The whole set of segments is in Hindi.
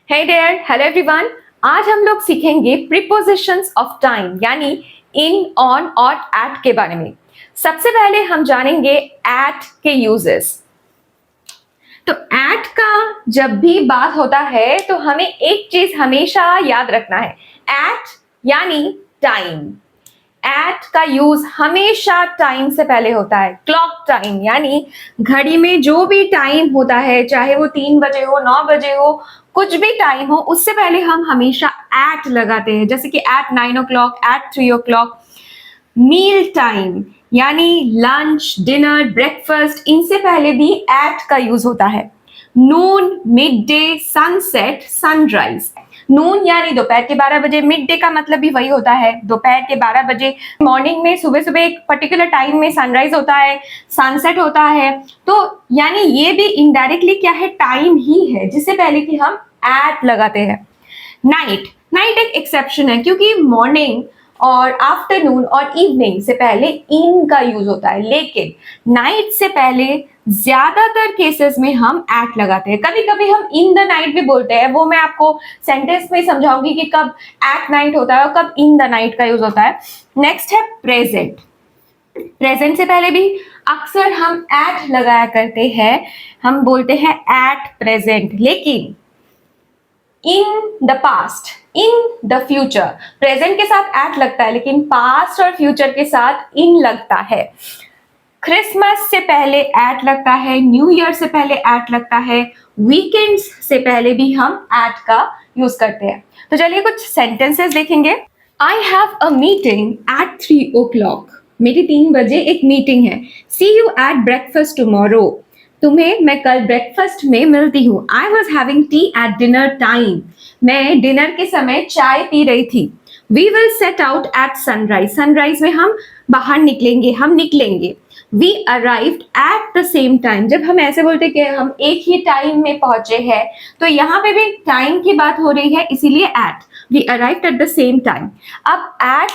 Hey there, hello everyone. आज हम लोग सीखेंगे प्रीपोजिशंस ऑफ टाइम यानी इन, ऑन और एट के बारे में। सबसे पहले हम जानेंगे एट के यूजेस। तो एट का जब भी बात होता है तो हमें एक चीज हमेशा याद रखना है, एट यानी टाइम। एट का यूज हमेशा टाइम से पहले होता है। क्लॉक टाइम यानी घड़ी में जो भी टाइम होता है, चाहे वो 3 बजे हो, 9 बजे हो, कुछ भी टाइम हो, उससे पहले हम हमेशा एट लगाते हैं। जैसे कि at 9 o'clock, at 3 o'clock। Meal time यानी लंच, डिनर, ब्रेकफास्ट, इनसे पहले भी एट का यूज होता है। Noon, mid day, sunset, sunrise. Noon यानी दोपहर के 12 बजे, मिड डे का मतलब भी वही होता है, दोपहर के 12 बजे। मॉर्निंग में सुबह सुबह एक पर्टिकुलर टाइम में सनराइज होता है, सनसेट होता है। तो यानी ये भी इनडायरेक्टली क्या है, टाइम ही है जिससे पहले कि हम एट लगाते हैं। नाइट, नाइट एक एक्सेप्शन है क्योंकि मॉर्निंग और आफ्टरनून और इवनिंग से पहले इन का यूज होता है, लेकिन नाइट से पहले ज्यादातर केसेस में हम एट लगाते हैं। कभी कभी हम इन द नाइट भी बोलते हैं, वो मैं आपको सेंटेंस में समझाऊंगी कि कब एट नाइट होता है और कब इन द नाइट का यूज होता है। नेक्स्ट है प्रेजेंट। प्रेजेंट से पहले भी अक्सर हम एट लगाया करते हैं, हम बोलते हैं एट प्रेजेंट। लेकिन इन the past, in the future, present के साथ एट लगता है लेकिन पास्ट और फ्यूचर के साथ इन लगता है। क्रिसमस से पहले एट लगता है, न्यू ईयर से पहले एट लगता है, वीकेंड्स से पहले भी हम एट का यूज करते हैं। तो चलिए कुछ सेंटेंसेस देखेंगे। I have a meeting at 3 o'clock। मेरी 3 बजे एक मीटिंग है। See you at breakfast tomorrow. तुम्हें मैं कल ब्रेकफास्ट में मिलती हूँ। I was having tea at dinner time. मैं डिनर के समय चाय पी रही थी। We will set out at sunrise. Sunrise में हम बाहर निकलेंगे, हम निकलेंगे। We arrived at the same time. जब हम ऐसे बोलते कि हम एक ही टाइम में पहुंचे हैं, तो यहाँ पे भी टाइम की बात हो रही है, इसीलिए at. We arrived at the same time. अब एट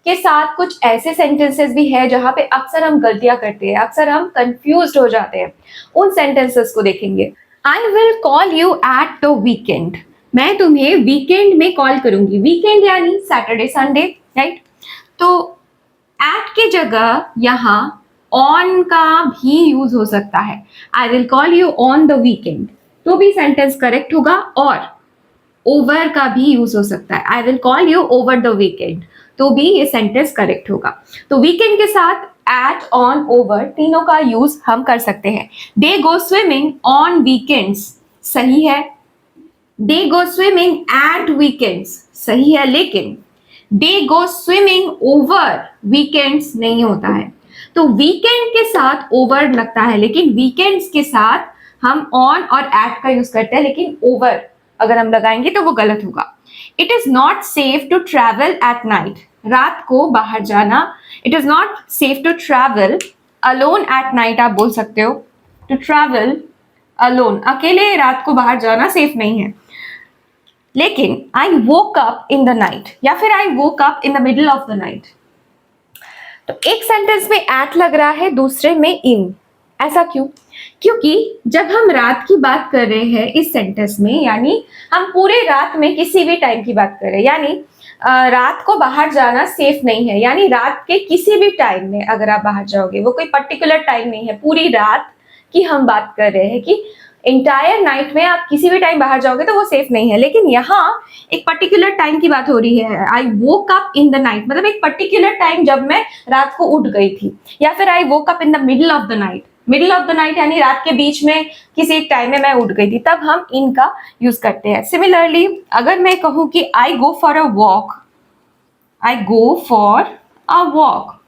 के साथ कुछ ऐसे सेंटेंसेस भी है जहां पे अक्सर हम गलतियां करते हैं, अक्सर हम कंफ्यूज हो जाते हैं। उन सेंटेंसेस को देखेंगे। I will call you at the weekend. मैं तुम्हें वीकेंड में कॉल करूंगी। वीकेंड यानी सैटरडे संडे, राइट। तो एट की जगह यहाँ ऑन का भी यूज हो सकता है। I will call you on the weekend, तो भी सेंटेंस करेक्ट होगा। और ओवर का भी यूज हो सकता है। I will call you over the weekend, तो भी ये सेंटेंस करेक्ट होगा। तो वीकेंड के साथ एट, ऑन, ओवर तीनों का यूज हम कर सकते हैं। दे गो स्विमिंग ऑन वीकेंड्स, सही है। दे गो स्विमिंग एट वीकेंड्स, सही है। लेकिन दे गो स्विमिंग ओवर वीकेंड्स नहीं होता है। तो वीकेंड के साथ ओवर लगता है, लेकिन वीकेंड्स के साथ हम ऑन और एट का यूज करते हैं, लेकिन ओवर अगर हम लगाएंगे तो वो गलत होगा। It is not safe to travel at night. रात को बाहर जाना, it is not safe to travel alone at night, आप बोल सकते हो। टू ट्रैवल अलोन, अकेले रात को बाहर जाना सेफ नहीं है। लेकिन I woke up in the night, या फिर I woke up in the middle of the night. तो एक सेंटेंस में एट लग रहा है, दूसरे में इन। ऐसा क्यों? क्योंकि जब हम रात की बात कर रहे हैं इस सेंटेंस में, यानी हम पूरे रात में किसी भी टाइम की बात कर रहे हैं, यानी रात को बाहर जाना सेफ नहीं है। यानी रात के किसी भी टाइम में अगर आप बाहर जाओगे, वो कोई पर्टिकुलर टाइम नहीं है, पूरी रात की हम बात कर रहे हैं कि इंटायर नाइट में आप किसी भी टाइम बाहर जाओगे तो वो सेफ नहीं है। लेकिन यहाँ एक पर्टिकुलर टाइम की बात हो रही है। I woke up in the night मतलब एक पर्टिकुलर टाइम जब मैं रात को उठ गई थी। या फिर I woke up in the middle of the night. Middle of the night यानी रात के बीच में किसी एक टाइम में मैं उठ गई थी, तब हम इनका यूज करते हैं। सिमिलरली अगर मैं कहूं कि I go for a walk, I go for a walk,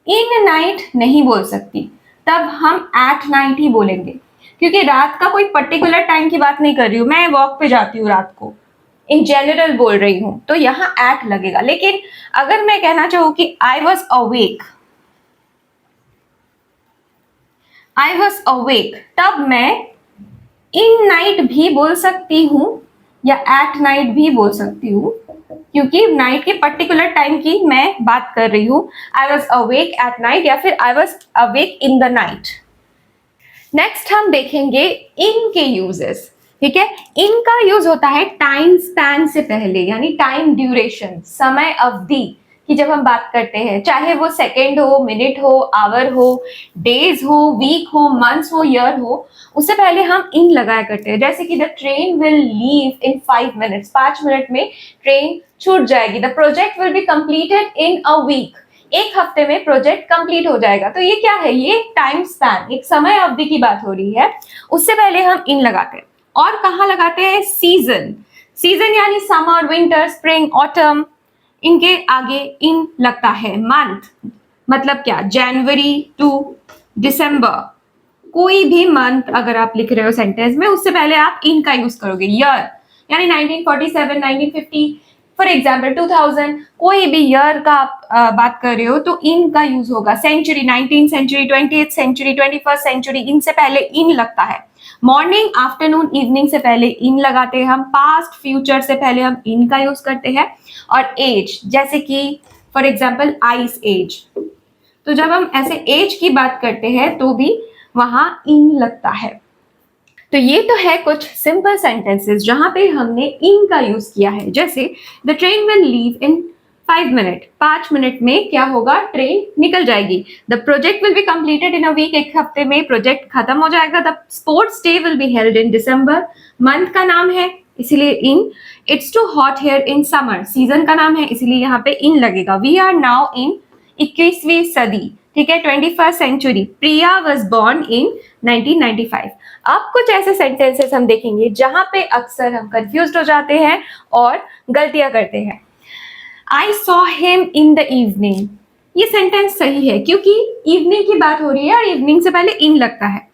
in night नहीं बोल सकती, तब हम एट नाइट ही बोलेंगे, क्योंकि रात का कोई पर्टिकुलर टाइम की बात नहीं कर रही हूं, मैं वॉक पे जाती हूँ रात को, इन जनरल बोल रही हूं, तो यहां एट लगेगा। लेकिन अगर मैं कहना चाहूं कि I was awake, I was awake, तब मैं इन नाइट भी बोल सकती हूँ या एट नाइट भी बोल सकती हूँ, क्योंकि नाइट के पर्टिकुलर टाइम की मैं बात कर रही हूँ। I was awake at night या फिर I was awake in the night. Next हम देखेंगे इन के यूजेस। ठीक है। इनका यूज होता है टाइम स्पैन से पहले, यानी टाइम ड्यूरेशन, समय अवधि की जब हम बात करते हैं, चाहे वो सेकेंड हो, मिनट हो, आवर हो, डेज हो, वीक हो, मंथ्स हो, ईयर हो, उससे पहले हम इन लगाया करते हैं। जैसे कि the train will leave in 5 minutes, 5 minute में ट्रेन छूट जाएगी। The project will be completed in a week, एक हफ्ते में प्रोजेक्ट कंप्लीट हो जाएगा। तो ये क्या है, ये टाइम स्पैन, एक समय अवधि की बात हो रही है, उससे पहले हम इन लगाते हैं। और कहाँ लगाते हैं, सीजन, सीजन यानी समर, विंटर, स्प्रिंग, ऑटम, इनके आगे इन लगता है। मंथ मतलब क्या, जनवरी टू दिसंबर, कोई भी मंथ अगर आप लिख रहे हो सेंटेंस में, उससे पहले आप इन का यूज करोगे। ईयर यानी 1947, 1950, फॉर एग्जाम्पल 2000, कोई भी ईयर का आप बात कर रहे हो तो इन का यूज होगा। Century, 19th century, 20th century, 21st century, इनसे पहले इन लगता है। मॉर्निंग, आफ्टरनून, इवनिंग से पहले इन लगाते हैं हम। पास्ट, फ्यूचर से पहले हम इन का यूज करते हैं। और एज, जैसे कि फॉर एग्जाम्पल आइस एज, तो जब हम ऐसे एज की बात करते हैं तो भी वहां इन लगता है। तो ये तो है कुछ सिंपल सेंटेंसेस जहां पे हमने इन का यूज किया है। जैसे the train will leave in 5 minute, 5 minute में क्या होगा, ट्रेन निकल जाएगी। The project will be completed in a week, एक हफ्ते में प्रोजेक्ट खत्म हो जाएगा। The sports day will be held in December, month का नाम है इसीलिए in. It's too hot here in summer, season का नाम है इसीलिए यहाँ पे इन लगेगा। वी आर नाउ इन 21वीं सदी, ठीक है, 21st century. Priya was born in 1995। अब कुछ ऐसे सेंटेंसेस हम देखेंगे जहां पे अक्सर हम कंफ्यूज हो जाते हैं और गलतियां करते हैं। I saw him in the evening, ये सेंटेंस सही है क्योंकि इवनिंग की बात हो रही है और इवनिंग से पहले इन लगता है।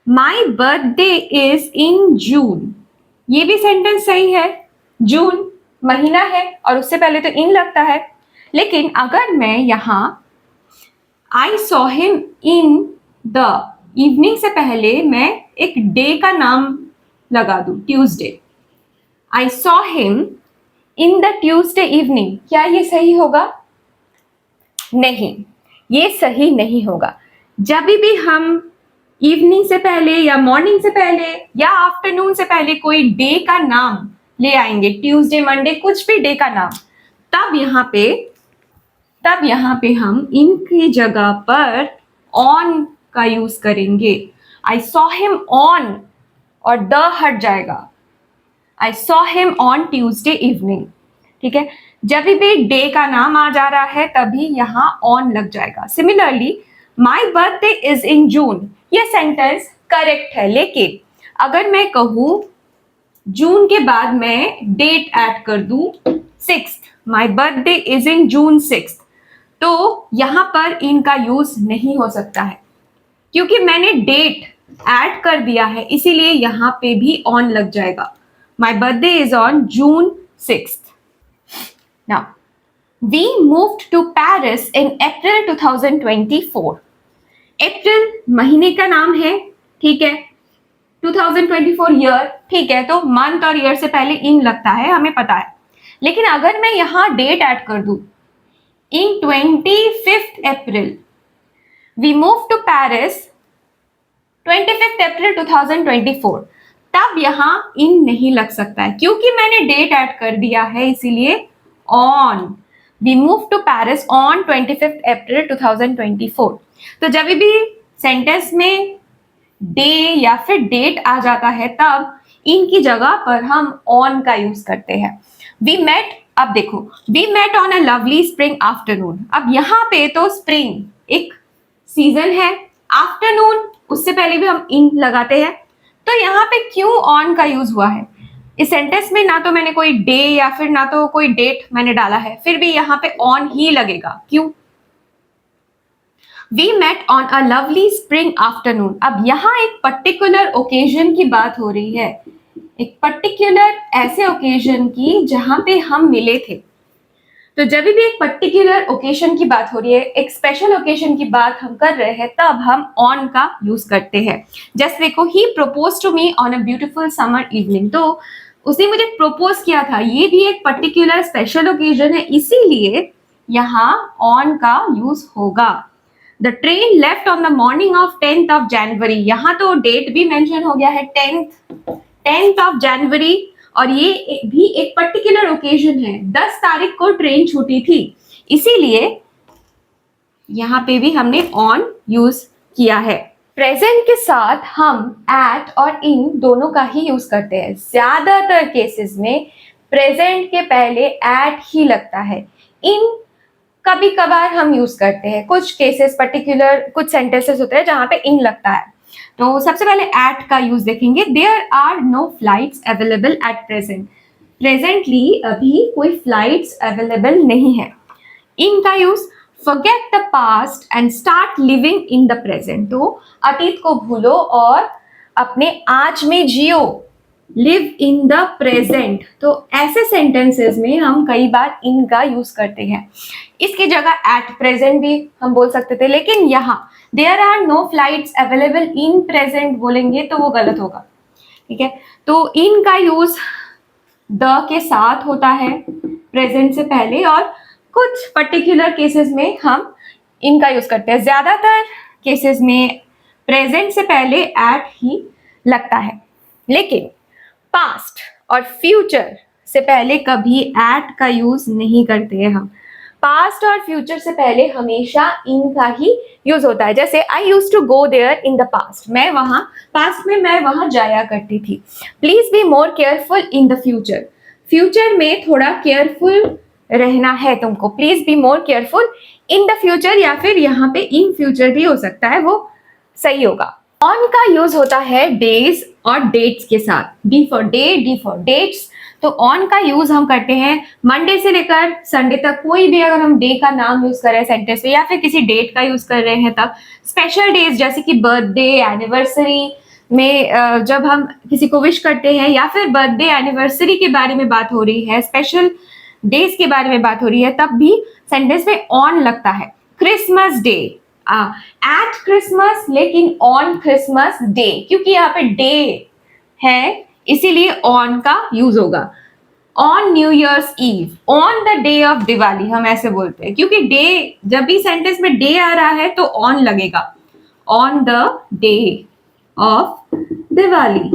माई बर्थडे इज इन जून, ये भी सेंटेंस सही है, जून महीना है और उससे पहले तो इन लगता है। लेकिन अगर मैं यहां I saw him in the evening से पहले मैं एक डे का नाम लगा दूं, Tuesday, I saw him in the Tuesday evening, क्या ये सही होगा? नहीं, ये सही नहीं होगा। जब भी हम इवनिंग से पहले या मॉर्निंग से पहले या आफ्टरनून से पहले कोई डे का नाम ले आएंगे, ट्यूसडे, मंडे, कुछ भी डे का नाम, तब यहाँ पे हम इनकी जगह पर ऑन का यूज करेंगे। आई सॉ हिम ऑन और द हट जाएगा, I saw him on Tuesday evening, ठीक है। जब भी डे का नाम आ जा रहा है तभी यहाँ ऑन लग जाएगा। Similarly my birthday is in June, ये सेंटेंस करेक्ट है, लेकिन अगर मैं कहूं जून के बाद मैं डेट ऐड कर दूं 6th, my birthday is in June 6th, तो यहां पर इनका यूज नहीं हो सकता है क्योंकि मैंने डेट ऐड कर दिया है, इसीलिए यहां पे भी ऑन लग जाएगा। माई birthday is on June 6th। Now, we moved to Paris in April 2024. अप्रैल महीने का नाम है, ठीक है, 2024 ईयर, ठीक है, तो मंथ और ईयर से पहले इन लगता है, हमें पता है। लेकिन अगर मैं यहां डेट ऐड कर दूं, in 25th April, we move to Paris 25th April 2024, तब यहां इन नहीं लग सकता है क्योंकि मैंने डेट ऐड कर दिया है, इसीलिए on. We move to Paris on 25th April 2024। तो जब भी सेंटेंस में डे या फिर डेट आ जाता है तब इनकी जगह पर हम ऑन का यूज करते हैं। वी मेट, अब देखो, we met on a lovely spring afternoon. अब यहाँ पे तो स्प्रिंग एक सीजन है, आफ्टरनून उससे पहले भी हम इन लगाते हैं, तो यहाँ पे क्यों ऑन का यूज हुआ है? इस सेंटेंस में ना तो मैंने कोई डे या फिर ना तो कोई डेट मैंने डाला है, फिर भी यहाँ पे ऑन ही लगेगा, क्यों? We met on a lovely spring afternoon. अब यहाँ एक पर्टिकुलर ओकेजन की बात हो रही है, एक पर्टिकुलर ऐसे ओकेजन की जहां पे हम मिले थे। तो जब भी एक पर्टिकुलर ओकेजन की बात हो रही है, एक स्पेशल ओकेजन की बात हम कर रहे हैं, तब हम ऑन का यूज करते हैं। जैसे देखो, he propose to me on a beautiful summer evening, तो उसने मुझे प्रपोज किया था, ये भी एक पर्टिकुलर स्पेशल ओकेजन है, इसीलिए यहाँ ऑन का यूज होगा। The train left on the morning of 10th of January, यहाँ तो डेट भी मेंशन हो गया है 10th, 10th of January, और ये भी एक पर्टिकुलर ओकेजन है, 10 तारीख को ट्रेन छूटी थी, इसीलिए यहां पे भी हमने ऑन यूज किया है। प्रेजेंट के साथ हम एट और इन दोनों का ही यूज करते हैं। ज्यादातर केसेस में प्रेजेंट के पहले एट ही लगता है। इन कभी कभार हम यूज करते हैं, कुछ केसेस पर्टिकुलर कुछ सेंटेंसेस होते हैं जहां पे इन लगता है। तो सबसे पहले एट का यूज देखेंगे। There are no flights available at present. Presently अभी कोई फ्लाइट्स अवेलेबल नहीं है। इन का use, forget the past and start living in the present। तो अतीत को भूलो और अपने आज में जियो। live in the present, तो ऐसे सेंटेंसेस में हम कई बार इन का यूज करते हैं। इसकी जगह at present भी हम बोल सकते थे, लेकिन यहाँ there are no flights available in present बोलेंगे तो वो गलत होगा, ठीक है। तो इन का यूज द के साथ होता है प्रेजेंट से पहले, और कुछ पर्टिकुलर केसेस में हम इनका यूज करते हैं। ज्यादातर केसेस में प्रेजेंट से पहले एट ही लगता है, लेकिन पास्ट और फ्यूचर से पहले कभी एट का यूज नहीं करते हैं हम। पास्ट और फ्यूचर से पहले हमेशा इन का ही यूज होता है। जैसे I use to go there in the past, मैं वहां पास्ट में मैं वहां जाया करती थी। Please be more careful in the future, future में थोड़ा केयरफुल रहना है तुमको। Please be more careful in the future, या फिर यहाँ पे इन फ्यूचर भी हो सकता है, वो सही होगा। ऑन का यूज होता है डेज और डेट्स के साथ। D for day, D for dates. तो ऑन का यूज हम करते हैं मंडे से लेकर संडे तक। कोई भी अगर हम डे का नाम यूज कर रहे हैं सेंटेंस में, या फिर किसी डेट का यूज कर रहे हैं, तब स्पेशल डेज जैसे कि बर्थडे, एनिवर्सरी में जब हम किसी को विश करते हैं, या फिर बर्थडे एनिवर्सरी के बारे में बात हो रही है, स्पेशल डेज के बारे में बात हो रही है, तब भी सेंटेंस में ऑन लगता है। क्रिसमस डे, एट क्रिसमस लेकिन ऑन क्रिसमस डे, क्योंकि यहाँ पे डे है इसीलिए ऑन का यूज होगा। On New Year's Eve, on the day of Diwali, हम ऐसे बोलते हैं क्योंकि डे, जब भी सेंटेंस में डे आ रहा है तो ऑन लगेगा। On the day of Diwali,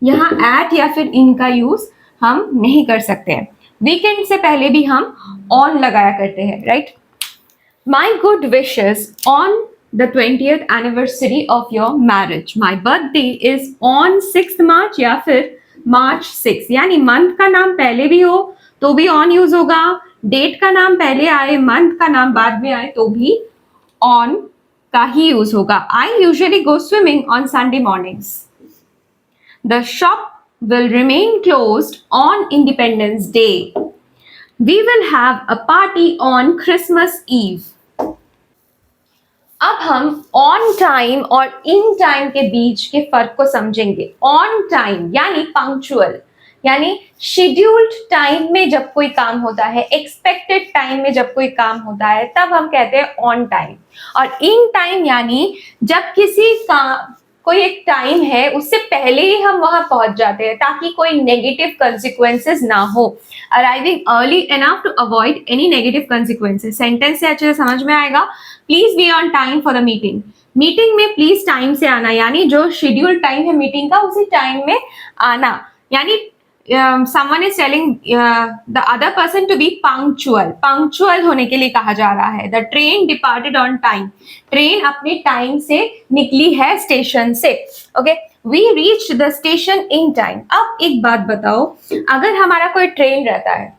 यहाँ एट या फिर इन का यूज हम नहीं कर सकते हैं। वीकेंड से पहले भी हम ऑन लगाया करते हैं, right. My good wishes on the 20th anniversary of your marriage. My birthday is on 6th मार्च या फिर March 6, यानी मंथ का नाम पहले भी हो तो भी ऑन यूज होगा, डेट का नाम पहले आए, मंथ का नाम बाद में आए तो भी ऑन का ही यूज होगा। I usually go swimming on Sunday mornings. The shop will remain closed on Independence Day. We will have a party on Christmas Eve. अब हम on time और in time के बीच के फर्क को समझेंगे। On time यानी punctual, यानी scheduled time में जब कोई काम होता है, expected time में जब कोई काम होता है, तब हम कहते हैं on time। और in time यानी जब किसी काम कोई एक टाइम है उससे पहले ही हम वहां पहुंच जाते हैं ताकि कोई नेगेटिव कंसिक्वेंसेस ना हो। Arriving early enough to avoid any negative consequences. Sentence से अच्छे से समझ में आएगा। Please be on time for the meeting. Meeting में प्लीज टाइम से आना, यानी जो शेड्यूल टाइम है मीटिंग का उसी टाइम में आना। यानी someone is telling the other person to be punctual। punctual होने के लिए कहा जा रहा है। The train departed on time। Train अपने टाइम से निकली है स्टेशन से। Okay, we reached the station in time। अब एक बात बताओ, अगर हमारा कोई ट्रेन रहता है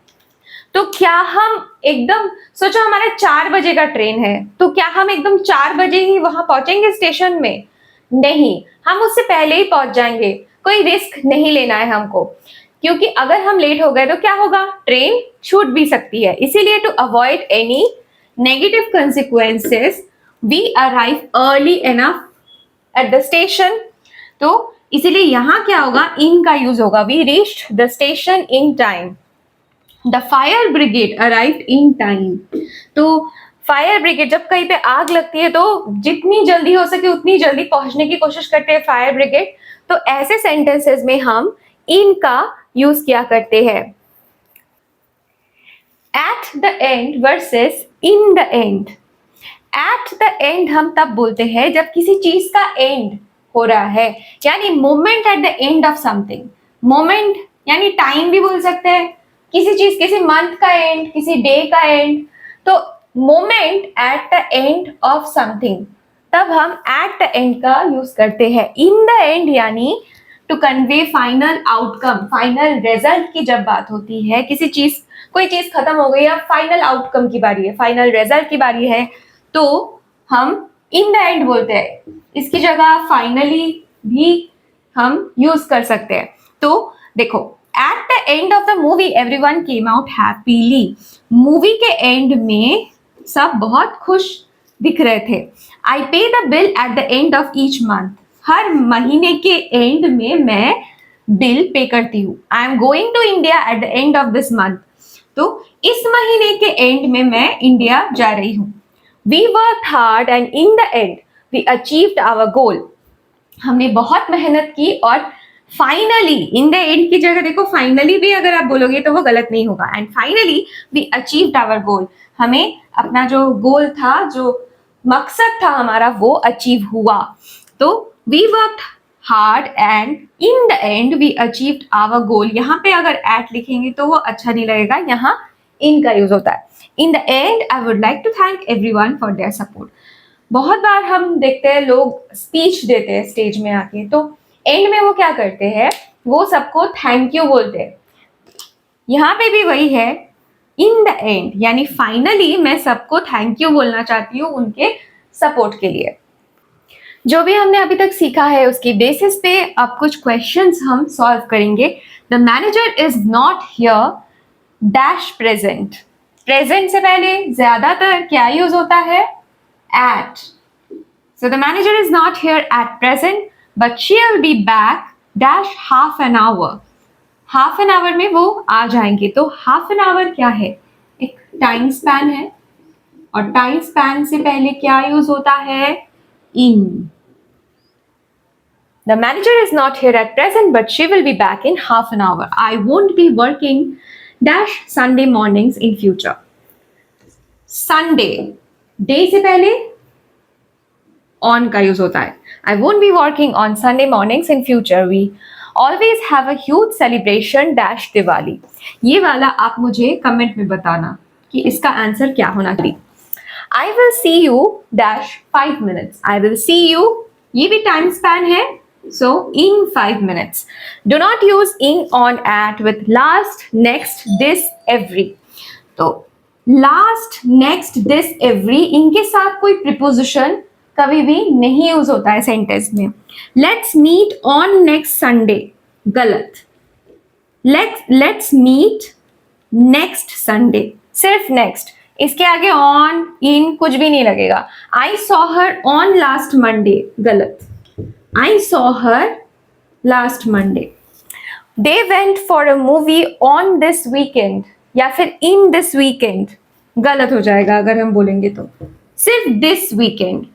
तो क्या हम एकदम, सोचो हमारा 4 बजे का ट्रेन है, तो क्या हम एकदम 4 बजे ही वहां पहुंचेंगे स्टेशन में? नहीं, हम उससे पहले ही पहुंच जाएंगे। कोई रिस्क नहीं लेना है हमको, क्योंकि अगर हम लेट हो गए तो क्या होगा, ट्रेन छूट भी सकती है। इसीलिए to avoid any negative consequences we arrive early enough at the station. तो इसीलिए यहां क्या होगा, इन का यूज होगा। We reached the station in time. The fire brigade arrived in time. तो फायर ब्रिगेड, जब कहीं पे आग लगती है तो जितनी जल्दी हो सके उतनी जल्दी पहुंचने की कोशिश करते हैं फायर ब्रिगेड। तो ऐसे सेंटेंसेस में हम इन का यूज किया करते हैं। Eight the and versus in the and. Eight the and हम तब बोलते हैं जब किसी चीज का एंड हो रहा है, यानी moment at the end of something. Moment यानी टाइम भी बोल सकते हैं, किसी चीज, किसी मंथ का एंड, किसी डे का एंड। तो moment at the end of something, तब हम एट द एंड का यूज करते हैं। इन द एंड यानी to convey final outcome, final result की जब बात होती है, किसी चीज, कोई चीज खत्म हो गई या फाइनल आउटकम की बारी है, फाइनल रिजल्ट की बारी है, तो हम इन द एंड बोलते हैं। इसकी जगह फाइनली भी हम यूज कर सकते हैं। तो देखो, at the end of the movie everyone came out happily. Movie के एंड में सब बहुत खुश दिख रहे थे। I pay the bill at the end of each month. हर महीने के एंड में मैं बिल पे करती हूँ। I am going to India at the end of this month. तो इस महीने के एंड में मैं इंडिया जा रही हूँ। We work hard and in the end we achieved our goal. हमने बहुत मेहनत की और फाइनली, इन द एंड की जगह देखो फाइनली भी अगर आप बोलोगे तो वो गलत नहीं होगा। And finally we achieved our goal. हमें अपना जो गोल था, जो मकसद था हमारा, वो अचीव हुआ। तो we worked hard and in the end we achieved our goal. यहाँ पे अगर एट लिखेंगे तो वो अच्छा नहीं लगेगा, यहाँ इन का यूज होता है। In the end I would like to thank everyone for their support. बहुत बार हम देखते हैं लोग स्पीच देते हैं स्टेज में आके, तो एंड में वो क्या करते हैं, वो सबको थैंक यू बोलते हैं। यहाँ पे भी वही है, इन द एंड यानी फाइनली मैं सबको थैंक यू बोलना चाहती हूँ उनके सपोर्ट के लिए। जो भी हमने अभी तक सीखा है उसकी बेसिस पे अब कुछ क्वेश्चंस हम सॉल्व करेंगे। The manager is not here dash present. Present से पहले ज्यादातर क्या यूज होता है, at. So the manager is not here at present but she will be back dash half an hour. Half an hour में वो आ जाएंगे। तो हाफ एन आवर क्या है, एक टाइम स्पैन है, और टाइम स्पैन से पहले क्या यूज होता है, in. The manager is not here at present, but she will be back in half an hour. I won't be working dash Sunday mornings in future. Sunday, day से पहले on का यूज होता है. I won't be working on Sunday mornings in future. We always have a huge celebration dash Diwali. ये वाला आप मुझे कमेंट में बताना कि इसका आंसर क्या होना चाहिए. I will see you dash 5 minutes. I will see you, ये भी टाइम स्पैन है, so in 5 minutes. Do not use in, on, at with last, next, this, every. तो last, next, this, every इनके साथ कोई preposition कभी भी नहीं यूज होता है सेंटेंस में. Let's meet on next Sunday, गलत. Let's meet next Sunday, सिर्फ next. इसके आगे on, in कुछ भी नहीं लगेगा. I saw her on last Monday, गलत. I saw her last Monday. They went for a movie on this weekend या फिर in this weekend, गलत हो जाएगा अगर हम बोलेंगे तो. सिर्फ this weekend.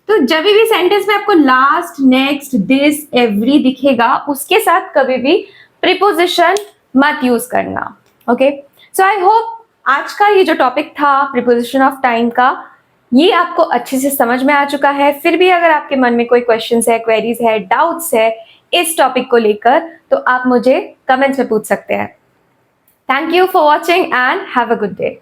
तो जब भी सेंटेंस में आपको लास्ट, नेक्स्ट, दिस, एवरी दिखेगा उसके साथ कभी भी प्रीपोजिशन मत यूज करना. ओके, सो आई होप आज का ये जो टॉपिक था प्रीपोजिशन ऑफ टाइम का, ये आपको अच्छे से समझ में आ चुका है. फिर भी अगर आपके मन में कोई क्वेश्चंस है, क्वेरीज है, डाउट्स है इस टॉपिक को लेकर, तो आप मुझे कमेंट्स में पूछ सकते हैं. Thank you for watching and have a good day.